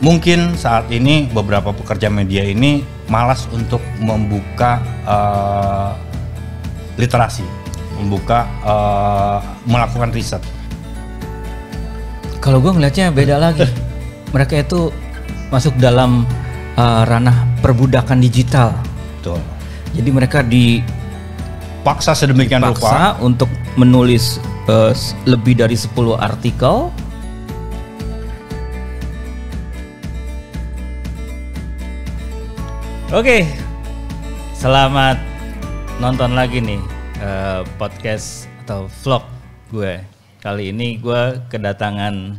Mungkin saat ini beberapa pekerja media ini malas untuk membuka literasi, melakukan riset. Kalau gue ngelihatnya beda lagi. Mereka itu masuk dalam ranah perbudakan digital. Betul. Jadi mereka Paksa sedemikian rupa untuk menulis lebih dari 10 artikel. Oke, selamat nonton lagi nih podcast atau vlog gue. Kali ini gue kedatangan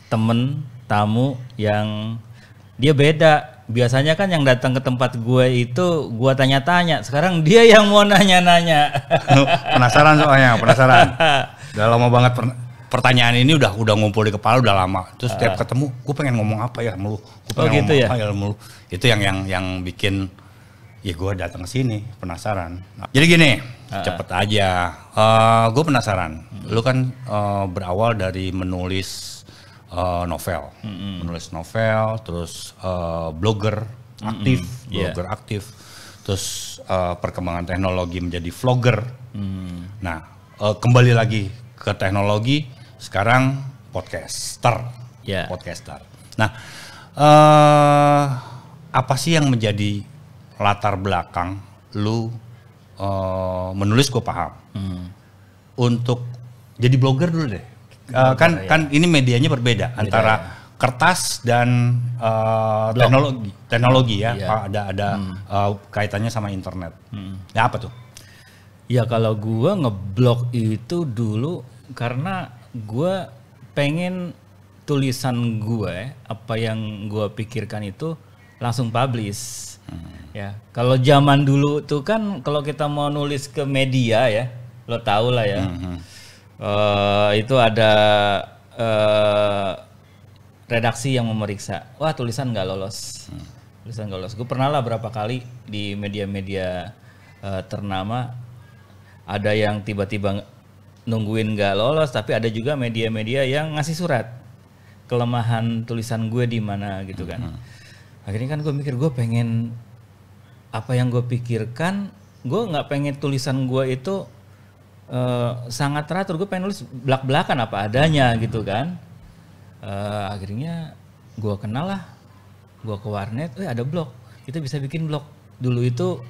temen tamu yang dia beda. Biasanya kan yang datang ke tempat gue itu gue tanya-tanya. Sekarang dia yang mau nanya-nanya. Penasaran soalnya, Udah lama banget pertanyaan ini udah ngumpul di kepala udah lama. Terus setiap ketemu, gue pengen ngomong apa ya sama lu? Gitu ya? Itu yang bikin ya gue datang ke sini penasaran. Jadi gini, cepet aja. Gue penasaran. Lu kan berawal dari menulis novel, terus blogger aktif, terus perkembangan teknologi menjadi vlogger. Nah, kembali lagi ke teknologi, sekarang podcaster. Nah, apa sih yang menjadi latar belakang lu menulis? Gue paham. Untuk jadi blogger dulu deh. Kan ini medianya berbeda antara kertas dan teknologi ya. Ada kaitannya sama internet. Ya apa tuh? Ya kalau gue ngeblog itu dulu karena gue pengen tulisan gue, apa yang gue pikirkan itu langsung publish. Ya, kalau zaman dulu tuh kan kalau kita mau nulis ke media ya, lo tau lah ya. Itu ada redaksi yang memeriksa, wah tulisan nggak lolos. Gue pernah lah berapa kali di media-media ternama, ada yang tiba-tiba nungguin nggak lolos, tapi ada juga media-media yang ngasih surat kelemahan tulisan gue di mana gitu kan. Akhirnya kan gue mikir, gue pengen apa yang gue pikirkan, gue nggak pengen tulisan gue itu sangat teratur, gue pengen nulis belak-belakan apa adanya gitu kan. Akhirnya gue kenal lah, gue ke warnet, ada blog, kita bisa bikin blog. Dulu itu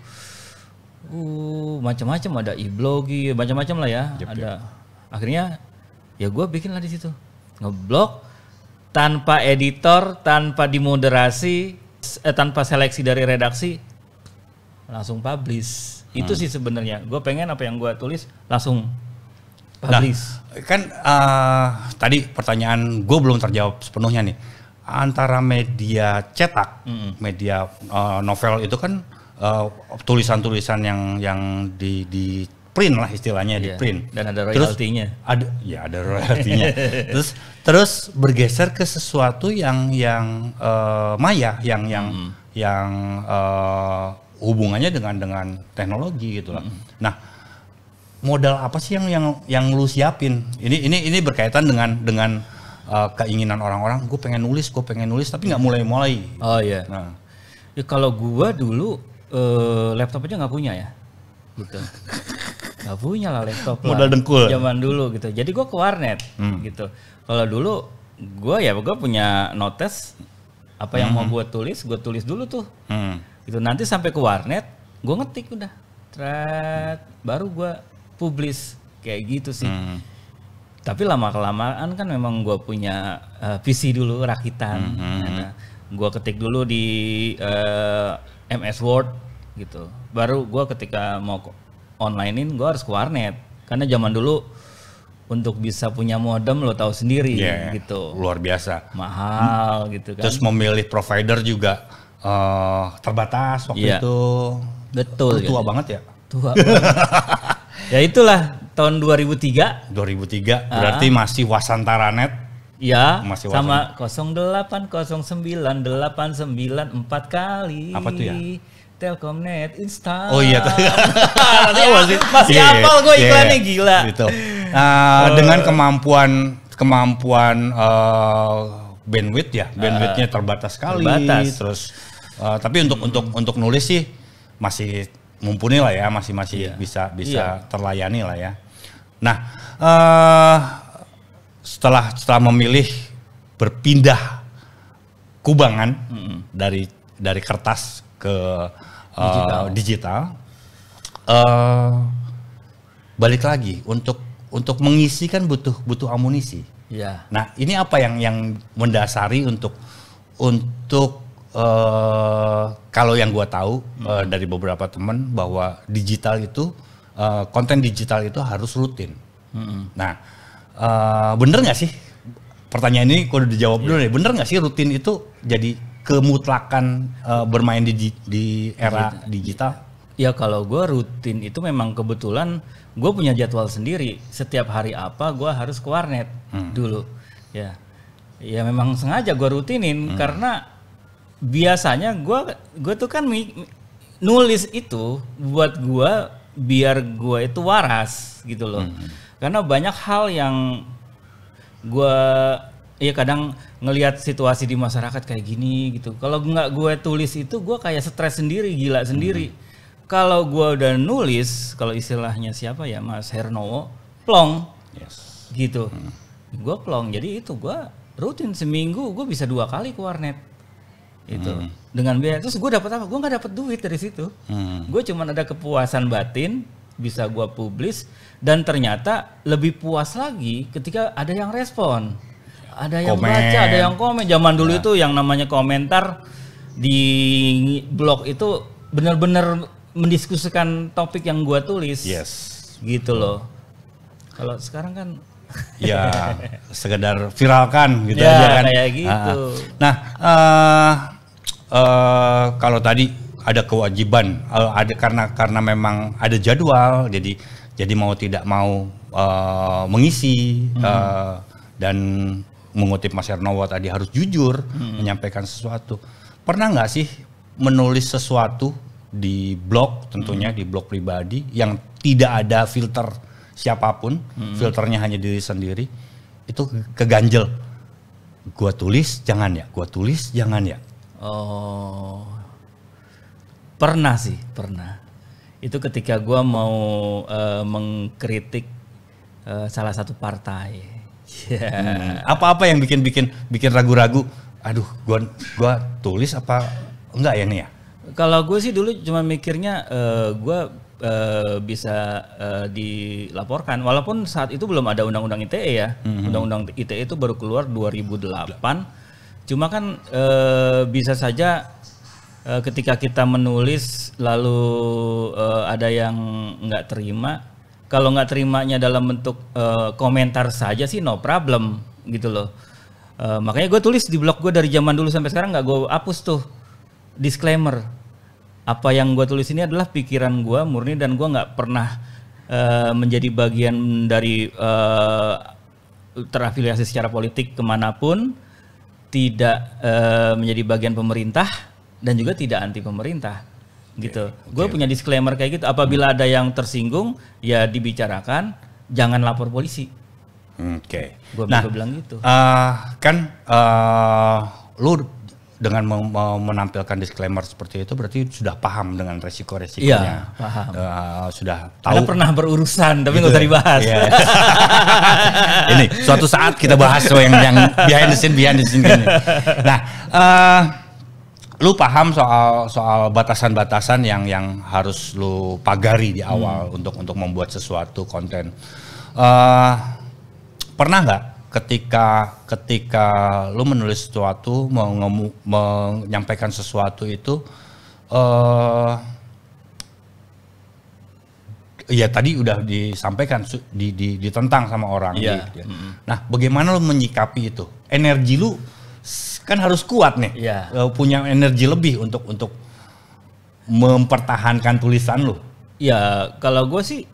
macam-macam, ada e-blogi, macam-macam lah ya. Ada. Akhirnya ya gue bikin lah di situ, ngeblog tanpa editor, tanpa dimoderasi, tanpa seleksi dari redaksi, langsung publish. Itu sih sebenarnya. Gue pengen apa yang gue tulis langsung publish. Nah, kan tadi pertanyaan gue belum terjawab sepenuhnya nih. Antara media cetak, media novel itu kan tulisan-tulisan yang di print lah istilahnya, di print. Dan ada royaltinya. Ada royaltinya. terus bergeser ke sesuatu yang maya, yang hubungannya dengan teknologi gitu lah. Nah, modal apa sih yang lu siapin? Ini berkaitan dengan keinginan orang-orang. Gue pengen nulis, tapi nggak mulai. Oh iya. Nah, ya, kalau gue dulu laptop aja nggak punya ya, gitu. Nggak punya lah laptop. Modal dengkul. Zaman dulu gitu. Jadi gue ke warnet gitu. Kalau dulu gue punya notes, apa yang mau gue tulis dulu tuh. Gitu, nanti sampai ke warnet, gue ngetik udah, baru gue publish kayak gitu sih. Tapi lama-kelamaan kan memang gue punya PC dulu rakitan. Gue ketik dulu di MS Word gitu. Baru gue ketika mau onlinein, gue harus ke warnet. Karena zaman dulu untuk bisa punya modem lo tahu sendiri gitu. Luar biasa. Mahal gitu kan. Terus memilih provider juga terbatas waktu itu. Betul. Tua banget ya? Tua banget. Ya itulah tahun 2003. Berarti masih Wasantara.net. Ya, masih sama 080989 4 kali. Apa tuh ya? Telkomnet instan. Oh iya. masih hafal gue iklannya gila. Gitu. Dengan kemampuan bandwidthnya terbatas sekali. Terus tapi untuk nulis sih masih mumpuni lah ya, masih bisa terlayani lah ya. Nah, setelah memilih berpindah kubangan dari kertas ke digital, balik lagi untuk mengisi kan butuh amunisi. Ya. Nah, ini apa yang mendasari untuk kalau yang gua tahu dari beberapa teman bahwa digital itu konten digital itu harus rutin. Nah, bener nggak sih? Pertanyaan ini kudu dijawab dulu nih. Bener nggak sih rutin itu jadi kemutlakan bermain di era digital? Ya kalau gue rutin itu memang kebetulan gue punya jadwal sendiri. Setiap hari apa gue harus ke warnet dulu. Ya memang sengaja gue rutinin karena biasanya gue tuh kan nulis itu buat gue biar gue itu waras gitu loh. Karena banyak hal yang gue kadang ngelihat situasi di masyarakat kayak gini gitu. Kalau nggak gue tulis itu gue kayak stres sendiri, gila sendiri. Kalau gue udah nulis, kalau istilahnya siapa ya, Mas Hernowo, plong, gitu. Gue plong, jadi itu gue rutin seminggu gue bisa 2 kali ke warnet, itu dengan biaya. Terus gue dapat apa? Gue nggak dapat duit dari situ. Gue cuman ada kepuasan batin, bisa gue publish, dan ternyata lebih puas lagi ketika ada yang respon, ada yang baca, ada yang komen. Zaman dulu itu yang namanya komentar di blog itu benar-benar mendiskusikan topik yang gua tulis, gitu loh. Kalau sekarang kan, ya sekedar viralkan gitu ya, aja kan. Kayak gitu. Nah, kalau tadi ada kewajiban, ada karena memang ada jadwal, jadi mau tidak mau mengisi dan mengutip Mas Hernowo tadi harus jujur menyampaikan sesuatu. Pernah nggak sih menulis sesuatu di blog, tentunya di blog pribadi yang tidak ada filter siapapun, filternya hanya diri sendiri, itu keganjel? Gua tulis jangan ya, Oh, pernah sih, pernah. Itu ketika gua mau mengkritik salah satu partai. Apa-apa yang bikin ragu-ragu? Aduh, gua tulis apa enggak ya nih ya? Kalau gue sih dulu cuma mikirnya gue bisa dilaporkan, walaupun saat itu belum ada undang-undang ITE ya. Undang-undang ITE itu baru keluar 2008. Cuma kan bisa saja ketika kita menulis lalu ada yang nggak terima. Kalau nggak terimanya dalam bentuk komentar saja sih no problem gitu loh. Makanya gue tulis di blog gue dari zaman dulu sampai sekarang nggak gue hapus tuh disclaimer. Apa yang gue tulis ini adalah pikiran gue murni dan gue nggak pernah menjadi bagian dari terafiliasi secara politik kemanapun, tidak menjadi bagian pemerintah dan juga tidak anti pemerintah, gitu. Gue punya disclaimer kayak gitu. Apabila ada yang tersinggung, ya dibicarakan, jangan lapor polisi. Oke. Gue bilang gitu. Lu dengan menampilkan disclaimer seperti itu berarti sudah paham dengan resiko-resikonya. Iya, paham. Sudah tahu. Karena pernah berurusan, tapi nggak usah dibahas. Yeah. Ini suatu saat kita bahas yang behind the scene gini. Nah, lu paham soal batasan-batasan yang harus lu pagari di awal untuk membuat sesuatu konten. Pernah nggak ketika lu menulis sesuatu, menyampaikan sesuatu itu, ya tadi udah disampaikan, ditentang sama orang. Yeah. Gitu. Nah, bagaimana lu menyikapi itu? Energi lu kan harus kuat nih, punya energi lebih untuk mempertahankan tulisan lu. Ya, kalau gue sih,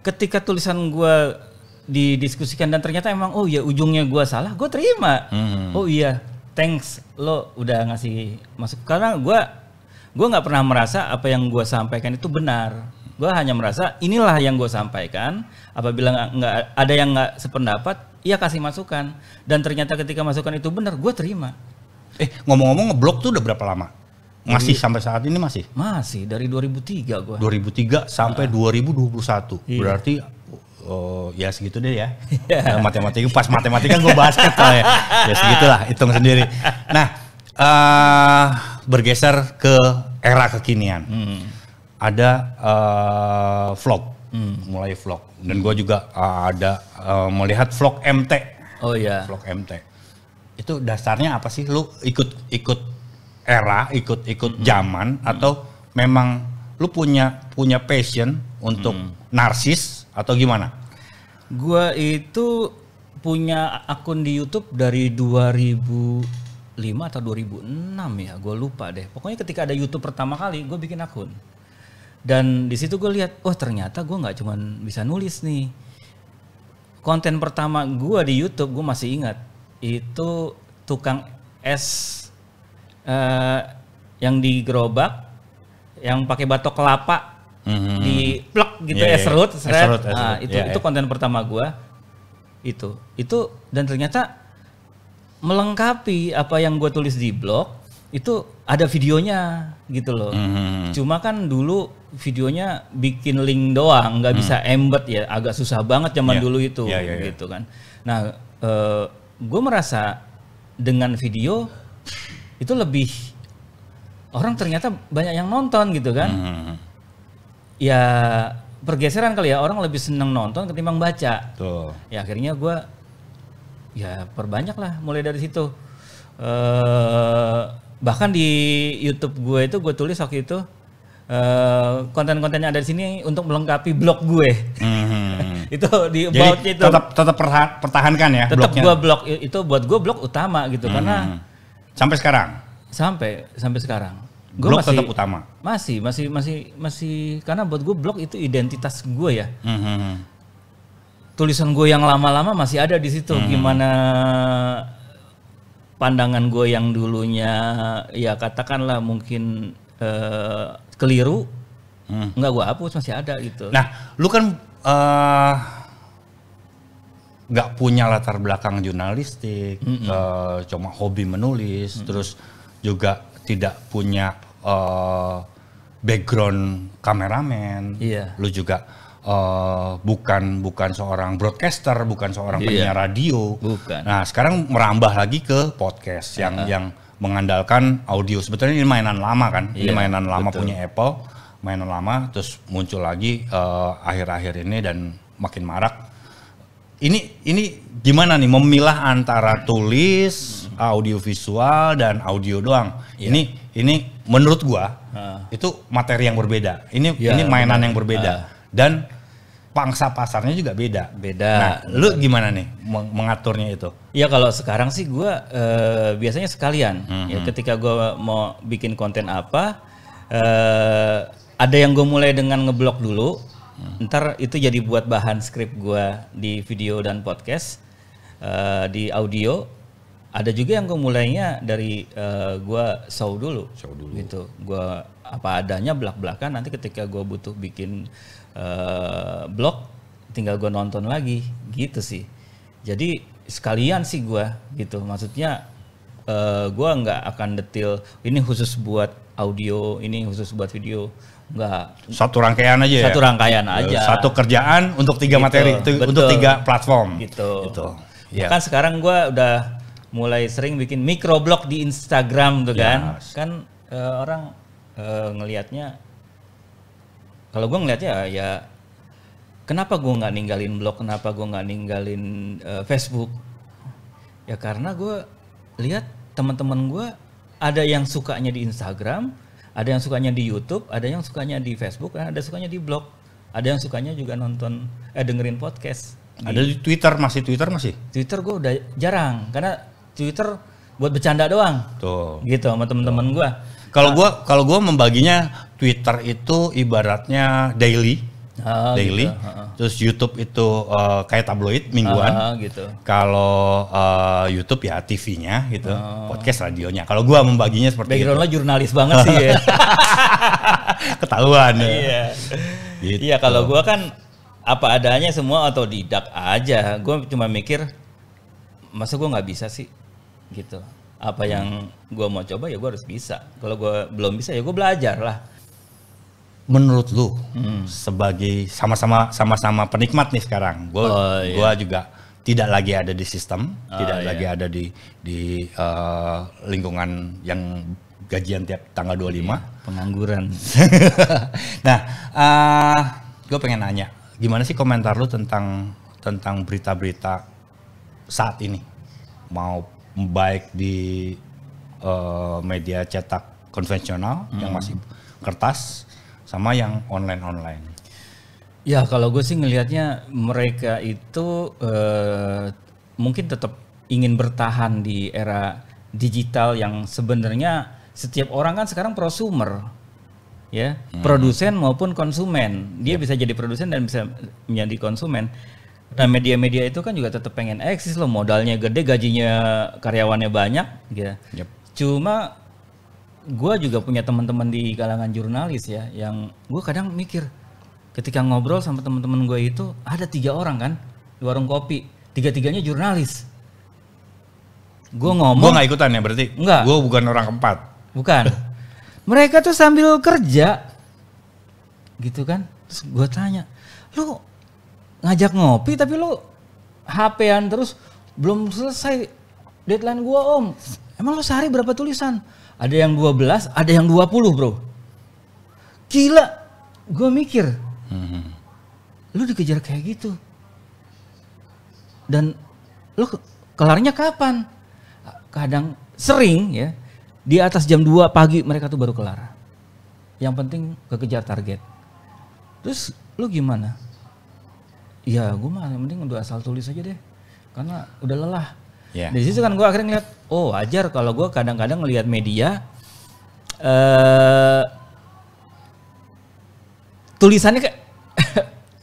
ketika tulisan gue didiskusikan dan ternyata emang oh ya ujungnya gue salah, gue terima. Oh iya, thanks lo udah ngasih masuk, karena gue nggak pernah merasa apa yang gue sampaikan itu benar. Gue hanya merasa inilah yang gue sampaikan. Apabila nggak ada yang nggak sependapat, iya kasih masukan. Dan ternyata ketika masukan itu benar, gue terima. Ngomong-ngomong ngeblok tuh udah berapa lama? Masih sampai saat ini masih? Masih dari 2003 gue. 2003 sampai 2021. Iya. Berarti ya segitu deh ya. Matematika pas matematika gue basket lah ya. Ya segitulah, hitung sendiri. Nah, bergeser ke era kekinian. Ada vlog, mulai vlog. Dan gue juga ada melihat vlog MT. Oh iya. Vlog MT. Itu dasarnya apa sih? Lu ikut era, ikut zaman, atau memang lu punya passion untuk narsis atau gimana? Gua itu punya akun di YouTube dari 2005 atau 2006 ya, gue lupa deh. Pokoknya ketika ada YouTube pertama kali, gue bikin akun. Dan di situ gue lihat, oh ternyata gue nggak cuma bisa nulis nih. Konten pertama gue di YouTube, gue masih ingat, itu tukang es yang di gerobak, yang pakai batok kelapa, di plek gitu, es serut. Nah, itu konten pertama gua. Itu dan ternyata melengkapi apa yang gua tulis di blog, itu ada videonya gitu loh. Cuma kan dulu videonya bikin link doang, nggak bisa embed ya, agak susah banget zaman dulu itu, gitu kan. Nah, gua merasa dengan video itu lebih orang ternyata banyak yang nonton gitu kan. Ya pergeseran kali ya, orang lebih seneng nonton ketimbang baca. Tuh. Ya akhirnya gue ya perbanyak lah mulai dari situ. Bahkan di YouTube gue itu gue tulis waktu itu konten-konten yang ada di sini untuk melengkapi blog gue. Itu di about itu. Tetap pertahankan ya. Tetap gue blog itu buat gue blog utama gitu karena sampai sekarang. Sampai sekarang. Blog tetap utama. Masih karena buat gue blog itu identitas gue ya. Tulisan gue yang lama-lama masih ada di situ. Gimana pandangan gue yang dulunya ya katakanlah mungkin keliru, nggak gue hapus, masih ada gitu. Nah, lu kan nggak punya latar belakang jurnalistik, cuma hobi menulis, terus juga tidak punya background kameramen. Iya. Lu juga bukan seorang broadcaster, bukan seorang penyiar radio. Bukan. Nah, sekarang merambah lagi ke podcast yang mengandalkan audio. Sebetulnya ini mainan lama kan, ini mainan lama, betul. Punya Apple, mainan lama, terus muncul lagi akhir-akhir ini dan makin marak. Ini gimana nih memilah antara tulis, audio visual dan audio doang? Ini menurut gua itu materi yang berbeda. Ini mainan yang berbeda dan pangsa pasarnya juga beda. Nah, lu gimana nih mengaturnya itu? Ya kalau sekarang sih gua biasanya sekalian. Ya ketika gua mau bikin konten apa, ada yang gua mulai dengan ngeblok dulu. Ntar itu jadi buat bahan skrip gue di video dan podcast, di audio. Ada juga yang gue mulainya dari gue show dulu. Gitu. Gue apa adanya belak-belakan, nanti ketika gue butuh bikin blog tinggal gue nonton lagi gitu sih. Jadi sekalian sih gue gitu, maksudnya gue nggak akan detail ini khusus buat audio, ini khusus buat video. Enggak. Satu rangkaian aja. Satu rangkaian aja. Satu kerjaan untuk 3 materi, untuk 3 platform. Gitu. Kan sekarang gue udah mulai sering bikin microblog di Instagram tuh kan. Kan orang ngelihatnya, kalau gue ngelihatnya ya kenapa gue nggak ninggalin blog, kenapa gue nggak ninggalin Facebook? Ya karena gue lihat teman-teman gue ada yang sukanya di Instagram, ada yang sukanya di YouTube, ada yang sukanya di Facebook, ada yang sukanya di blog, ada yang sukanya juga nonton, dengerin podcast. Ada di Twitter masih? Twitter gue udah jarang, karena Twitter buat bercanda doang. Tuh. Gitu sama temen-temen gue. Kalau gue membaginya Twitter itu ibaratnya daily. Daily. Gitu. Terus YouTube itu kayak tabloid mingguan. Gitu. Kalau YouTube ya TV-nya gitu. Podcast radionya. Kalau gua membaginya seperti background itu. Background lo jurnalis banget sih ya. Ketahuan ya. Iya. Gitu. Iya, kalau gue kan apa adanya semua otodidak aja. Gue cuma mikir, masa gue nggak bisa sih, gitu. Apa yang gue mau coba ya gue harus bisa. Kalau gue belum bisa ya gue belajar lah. Menurut lu sebagai sama-sama penikmat nih sekarang, gue juga tidak lagi ada di sistem, tidak lagi ada di lingkungan yang gajian tiap tanggal 25. Pengangguran. Nah, gue pengen nanya, gimana sih komentar lu tentang berita-berita saat ini? Mau baik di media cetak konvensional yang masih kertas, sama yang online. Ya kalau gue sih ngelihatnya mereka itu mungkin tetap ingin bertahan di era digital yang sebenarnya setiap orang kan sekarang prosumer, ya, produsen maupun konsumen. Dia bisa jadi produsen dan bisa menjadi konsumen. Nah media-media itu kan juga tetap pengen eksis loh, modalnya gede, gajinya karyawannya banyak, gitu. Cuma gue juga punya teman-teman di kalangan jurnalis ya, yang gue kadang mikir ketika ngobrol sama teman-teman gue itu ada 3 orang kan di warung kopi, 3-tiganya jurnalis. Gue ngomong. Gue nggak ikutan ya berarti? Enggak. Gue bukan orang keempat. Bukan. Mereka tuh sambil kerja, gitu kan? Terus gue tanya, lu ngajak ngopi tapi lu HP-an terus, belum selesai deadline gue om. Emang lu sehari berapa tulisan? Ada yang 12, ada yang 20 bro. Gila, gue mikir, lu dikejar kayak gitu. Dan lu kelarnya kapan? Kadang sering ya, di atas jam 2 pagi mereka tuh baru kelar. Yang penting kekejar target. Terus lu gimana? Ya gue mah yang penting udah asal tulis aja deh. Karena udah lelah. Yeah. Dari situ kan gue akhirnya ngeliat, oh wajar kalau gue kadang-kadang ngeliat media tulisannya kayak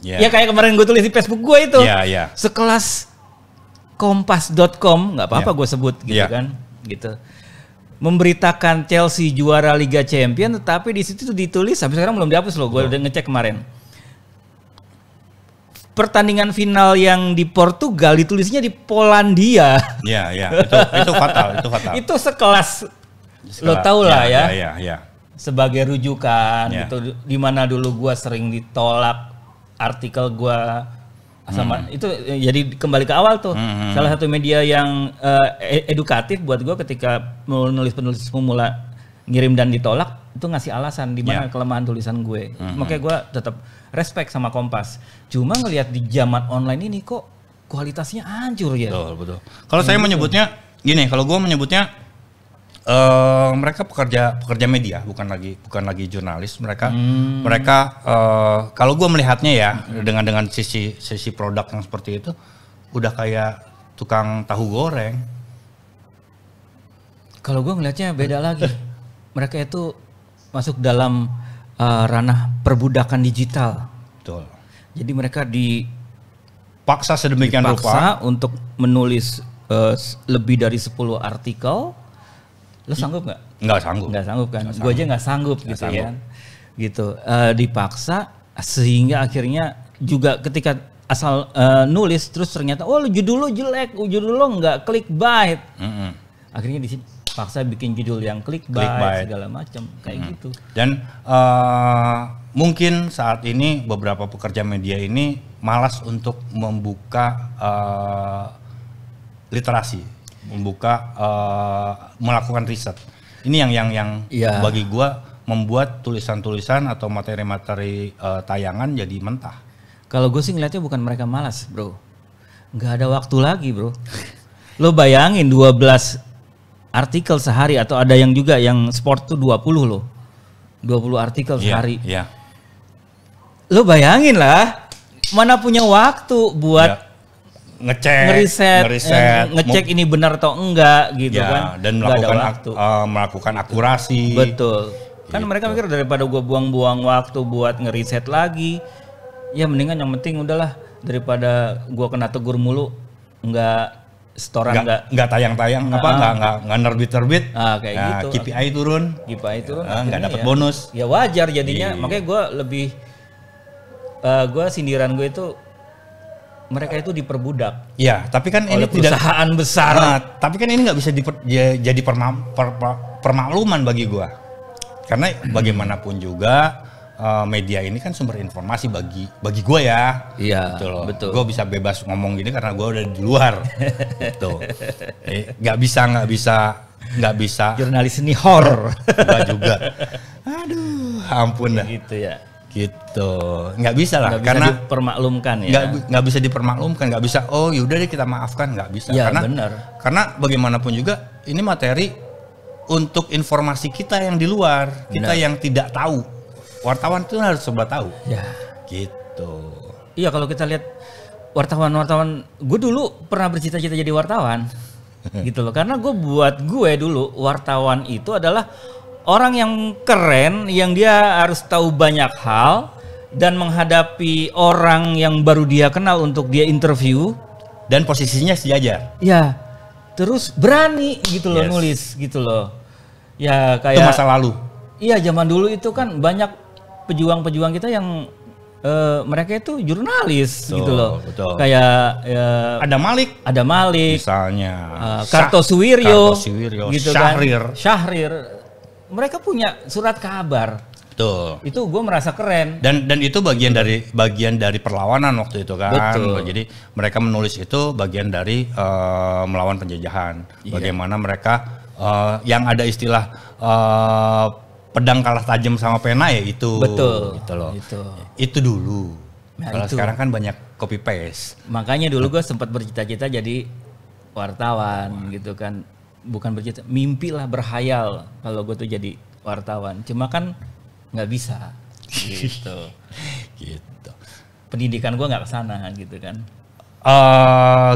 ya kayak kemarin gue tulis di Facebook gue itu, sekelas kompas.com, nggak apa-apa gue sebut gitu kan, gitu, memberitakan Chelsea juara Liga Champion, tetapi di situ tuh ditulis sampai sekarang belum dihapus loh, gue udah ngecek kemarin. Pertandingan final yang di Portugal ditulisnya di Polandia. Iya, itu fatal. Itu sekelas lo tau lah ya. Iya. Sebagai rujukan gitu, di mana dulu gua sering ditolak artikel gua sama itu, jadi kembali ke awal tuh. Salah satu media yang edukatif buat gua ketika penulis pemula ngirim dan ditolak, itu ngasih alasan di mana kelemahan tulisan gue. Makanya gue tetap respect sama Kompas. Cuma ngelihat di zaman online ini kok kualitasnya hancur ya. Betul. Kalau saya menyebutnya gini, kalau gue menyebutnya mereka pekerja media, bukan lagi jurnalis. Mereka kalau gue melihatnya ya dengan sisi produk yang seperti itu, udah kayak tukang tahu goreng. Kalau gue ngelihatnya beda lagi. Mereka itu masuk dalam ranah perbudakan digital. Betul. Jadi mereka dipaksa sedemikian rupa untuk menulis lebih dari 10 artikel. Lo sanggup nggak? Nggak sanggup. Nggak sanggup kan? Gue aja nggak sanggup gitu kan. Gitu. Dipaksa sehingga akhirnya juga ketika asal nulis terus ternyata judul lo jelek, judul lo nggak clickbait. Akhirnya di sini paksa bikin judul yang clickbait segala macam kayak gitu. Dan mungkin saat ini beberapa pekerja media ini malas untuk membuka literasi, melakukan riset. Ini yang bagi gua membuat tulisan-tulisan atau materi-materi tayangan jadi mentah. Kalau gue sih ngeliatnya bukan mereka malas, bro. Nggak ada waktu lagi, bro. Lo bayangin 12 artikel sehari, atau ada yang juga yang sport tuh 20 loh. 20 artikel sehari. Iya. Lo bayangin lah, mana punya waktu buat ngeriset, ngecek ini benar atau enggak gitu kan. Dan melakukan akurasi. Betul. Kan gitu. Mereka mikir daripada gue buang-buang waktu buat ngeriset lagi, ya mendingan yang penting udahlah daripada gue kena tegur mulu, nggak setoran nggak tayang-tayang nggak nerbit kayak gitu. KPI turun nggak dapat bonus ya wajar jadinya. Makanya gue lebih gue sindiran gue itu mereka itu diperbudak. Ya, tapi kan ini oleh perusahaan besar. Nah, tapi kan ini nggak bisa jadi permakluman bagi gua. Karena bagaimanapun juga media ini kan sumber informasi bagi gua ya. Iya, gitu loh. betul. Gua bisa bebas ngomong gini karena gua udah di luar. Gitu. Nggak bisa. Jurnalis ini horor. Gua juga. Aduh, ampun dah. Gitu ya. Gitu, nggak bisa lah, nggak bisa karena dipermaklumkan ya. Nggak bisa dipermaklumkan, nggak bisa. Oh yaudah deh kita maafkan, nggak bisa. Ya, karena benar. Karena bagaimanapun juga ini materi untuk informasi kita yang di luar, kita yang tidak tahu. Wartawan itu harus coba tahu. Ya. Gitu. Iya, kalau kita lihat wartawan, gue dulu pernah bercita-cita jadi wartawan, gitu loh. Karena buat gue dulu wartawan itu adalah orang yang keren, yang dia harus tahu banyak hal dan menghadapi orang yang baru dia kenal untuk dia interview dan posisinya sejajar. Ya, terus berani gitu loh nulis gitu loh. Ya kayak itu masa lalu. Iya, zaman dulu itu kan banyak pejuang-pejuang kita yang mereka itu jurnalis gitu loh. Betul. Kayak ada Malik misalnya, Kartosuwiryo gitu Syahrir. Syahrir. Mereka punya surat kabar. Betul. Itu gue merasa keren. Dan itu bagian dari perlawanan waktu itu kan. Betul. Jadi mereka menulis itu bagian dari melawan penjajahan. Iya. Bagaimana mereka yang ada istilah pedang kalah tajam sama pena ya itu. Betul. Gitu loh. Itu dulu. Nah, kalau sekarang kan banyak copy paste. Makanya dulu gue sempat bercita-cita jadi wartawan gitu kan. Bukan bercita, mimpi lah, berhayal kalau gue tuh jadi wartawan. Cuma kan nggak bisa gitu. Gitu. Pendidikan gue nggak kesana gitu kan.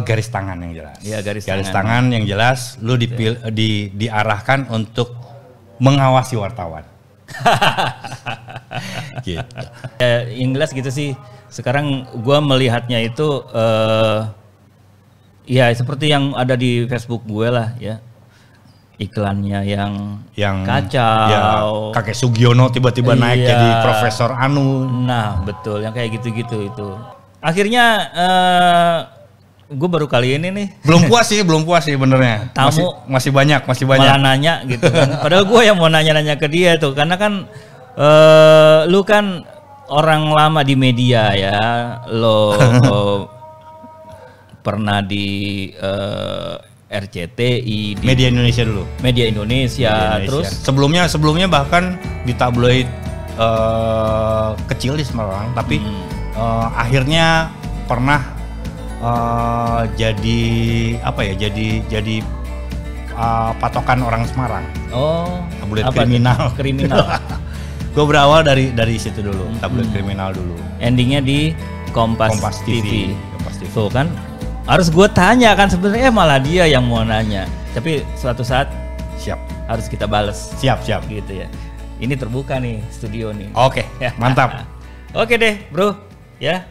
Garis tangan yang jelas. Iya, garis tangan yang jelas. Lu diarahkan untuk mengawasi wartawan. Gitu. Yang jelas gitu sih. Sekarang gue melihatnya itu ya seperti yang ada di Facebook gue lah ya. Iklannya yang kacau. Ya, kakek Sugiono tiba-tiba naik jadi Profesor Anu. Nah betul, yang kayak gitu-gitu itu. Akhirnya gue baru kali ini nih. Belum puas sih benernya. Tamu masih banyak. Malah nanya gitu kan. Padahal gue yang mau nanya-nanya ke dia tuh, karena kan lu kan orang lama di media ya, lo pernah di RCTI, di Media Indonesia dulu. Media Indonesia. Terus sebelumnya bahkan di tabloid kecil di Semarang, tapi akhirnya pernah jadi apa ya? Jadi patokan orang Semarang. Oh, tabloid kriminal. Gue berawal dari situ dulu, tabloid kriminal dulu. Endingnya di Kompas TV. Tuh kan. Harus gue tanya kan sebenarnya, malah dia yang mau nanya. Tapi suatu saat siap harus kita balas. Siap gitu ya. Ini terbuka nih studio nih. Oke, mantap. Oke deh, bro. Ya.